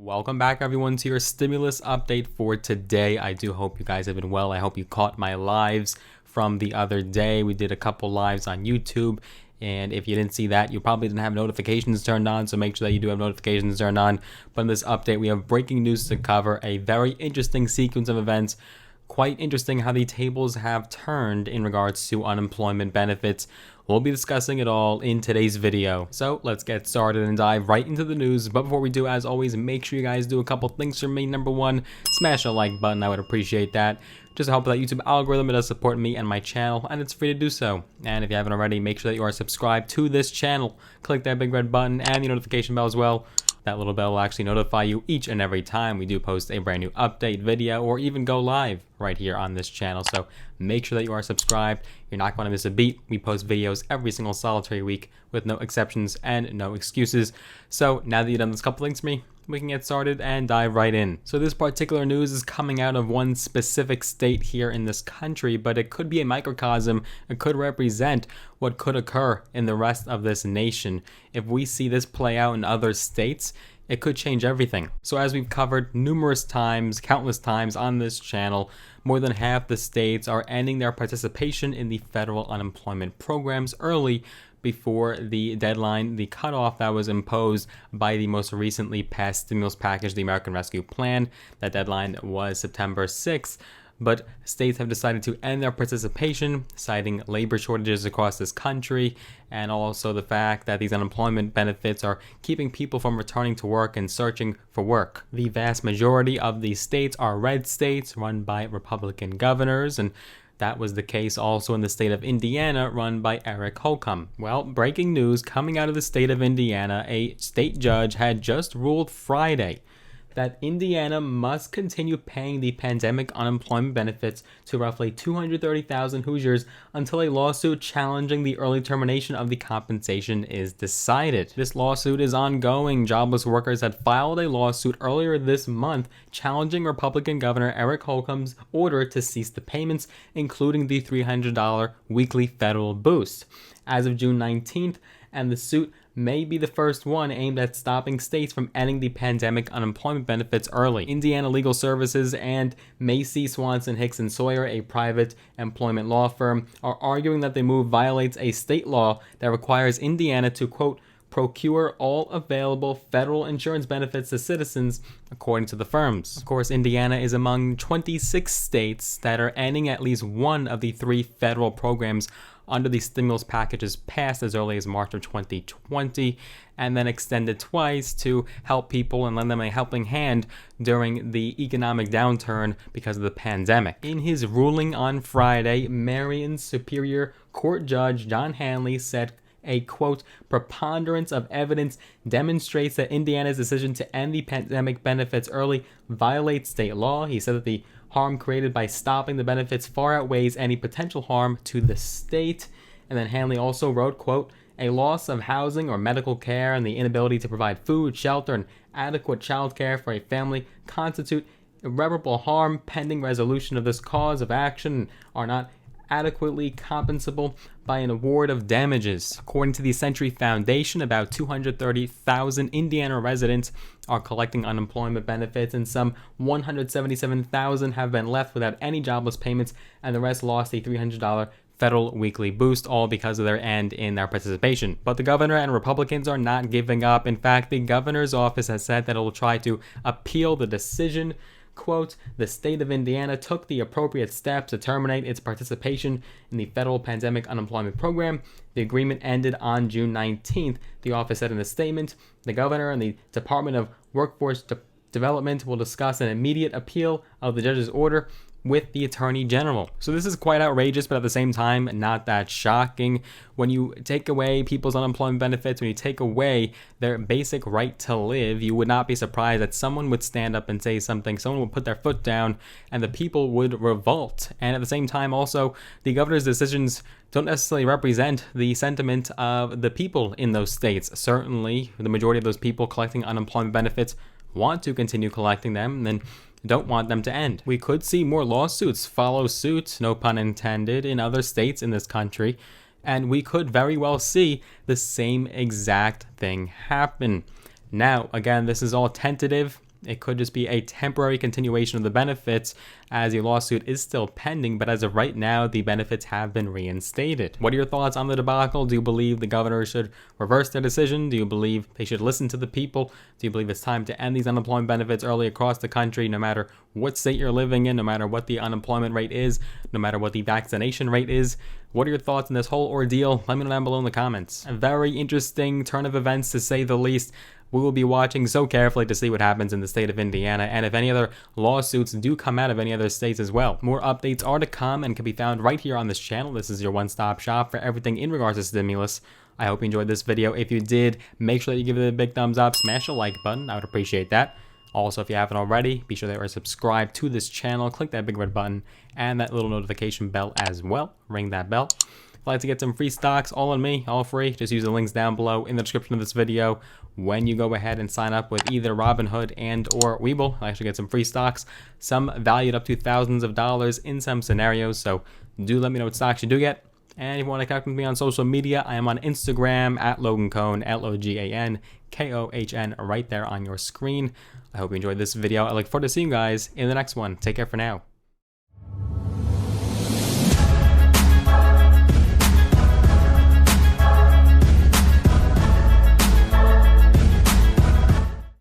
Welcome back, everyone, to your stimulus update for today. I do hope you guys have been well. I hope you caught my lives from the other day. We did a couple lives on YouTube, and if you didn't see that, you probably didn't have notifications turned on, so make sure that you do have notifications turned on. But in this update, we have breaking news to cover, a very interesting sequence of events. Quite interesting how the tables have turned in regards to unemployment benefits. We'll be discussing it all in today's video. So let's get started and dive right into the news. But before we do, as always, make sure you guys do a couple things for me. Number one, smash a like button. I would appreciate that. Just to help with that YouTube algorithm. It does support me and my channel, and it's free to do so. And if you haven't already, make sure that you are subscribed to this channel. Click that big red button and the notification bell as well. That little bell will actually notify you each and every time we do post a brand new update video or even go live right here on this channel. So make sure that you are subscribed. You're not going to miss a beat. We post videos every single solitary week with no exceptions and no excuses. So now that you've done this couple things for me, we can get started and dive right in. So this particular news is coming out of one specific state here in this country, but it could be a microcosm. It could represent what could occur in the rest of this nation. If we see this play out in other states, it could change everything. So as we've covered numerous times, countless times on this channel, more than half the states are ending their participation in the federal unemployment programs early before the deadline, the cutoff that was imposed by the most recently passed stimulus package, the American Rescue Plan. That deadline was September 6th. But states have decided to end their participation, citing labor shortages across this country, and also the fact that these unemployment benefits are keeping people from returning to work and searching for work. The vast majority of these states are red states run by Republican governors, and that was the case also in the state of Indiana, run by Eric Holcomb. Well, breaking news coming out of the state of Indiana, a state judge had just ruled Friday that Indiana must continue paying the pandemic unemployment benefits to roughly 230,000 Hoosiers until a lawsuit challenging the early termination of the compensation is decided. This lawsuit is ongoing. Jobless workers had filed a lawsuit earlier this month challenging Republican Governor Eric Holcomb's order to cease the payments, including the $300 weekly federal boost, as of June 19th, and the suit may be the first one aimed at stopping states from ending the pandemic unemployment benefits early. Indiana Legal Services and Macy Swanson Hicks and Sawyer, a private employment law firm, are arguing that the move violates a state law that requires Indiana to, quote, procure all available federal insurance benefits to citizens, according to the firms. Of course, Indiana is among 26 states that are ending at least one of the three federal programs under the stimulus packages passed as early as March of 2020, and then extended twice to help people and lend them a helping hand during the economic downturn because of the pandemic. In his ruling on Friday, Marion Superior Court Judge John Hanley said, a, quote, preponderance of evidence demonstrates that Indiana's decision to end the pandemic benefits early violates state law. He said that the harm created by stopping the benefits far outweighs any potential harm to the state. And then Hanley also wrote, quote, a loss of housing or medical care and the inability to provide food, shelter, and adequate child care for a family constitute irreparable harm. Pending resolution of this cause of action are not adequately compensable by an award of damages. According to the Century Foundation, about 230,000 Indiana residents are collecting unemployment benefits, and some 177,000 have been left without any jobless payments, and the rest lost a $300 federal weekly boost, all because of their end in their participation. But the governor and Republicans are not giving up. In fact, the governor's office has said that it will try to appeal the decision. Quote, the state of Indiana took the appropriate steps to terminate its participation in the federal pandemic unemployment program. The agreement ended on June 19th, the office said in a statement. The governor and the Department of Workforce Development will discuss an immediate appeal of the judge's order with the Attorney General. So this is quite outrageous, but at the same time, not that shocking. When you take away people's unemployment benefits, when you take away their basic right to live, you would not be surprised that someone would stand up and say something, someone would put their foot down, and the people would revolt. And at the same time, also, the governor's decisions don't necessarily represent the sentiment of the people in those states. Certainly, the majority of those people collecting unemployment benefits want to continue collecting them, and don't want them to end. We could see more lawsuits follow suit, no pun intended, in other states in this country, and we could very well see the same exact thing happen. Now, again, this is all tentative. it could just be a temporary continuation of the benefits as the lawsuit is still pending, but as of right now, the benefits have been reinstated. What are your thoughts on the debacle? Do you believe the governor should reverse their decision? Do you believe they should listen to the people? Do you believe it's time to end these unemployment benefits early across the country, no matter what state you're living in, no matter what the unemployment rate is, no matter what the vaccination rate is? What are your thoughts on this whole ordeal? Let me know down below in the comments. A very interesting turn of events, to say the least. We will be watching so carefully to see what happens in the state of Indiana, and if any other lawsuits do come out of any other states as well. More updates are to come and can be found right here on this channel. This is your one-stop shop for everything in regards to stimulus. I hope you enjoyed this video. If you did, make sure that you give it a big thumbs up, smash the like button. I would appreciate that. Also, if you haven't already, be sure that you are subscribed to this channel. Click that big red button and that little notification bell as well. Ring that bell. If you'd like to get some free stocks, all on me, all free, just use the links down below in the description of this video. When you go ahead and sign up with either Robinhood and or Webull, I actually get some free stocks, some valued up to thousands of dollars in some scenarios. So do let me know what stocks you do get. And if you want to connect with me on social media, I am on Instagram at Logan Cohn, LOGANKOHN, right there on your screen. I hope you enjoyed this video. I look forward to seeing you guys in the next one. Take care for now.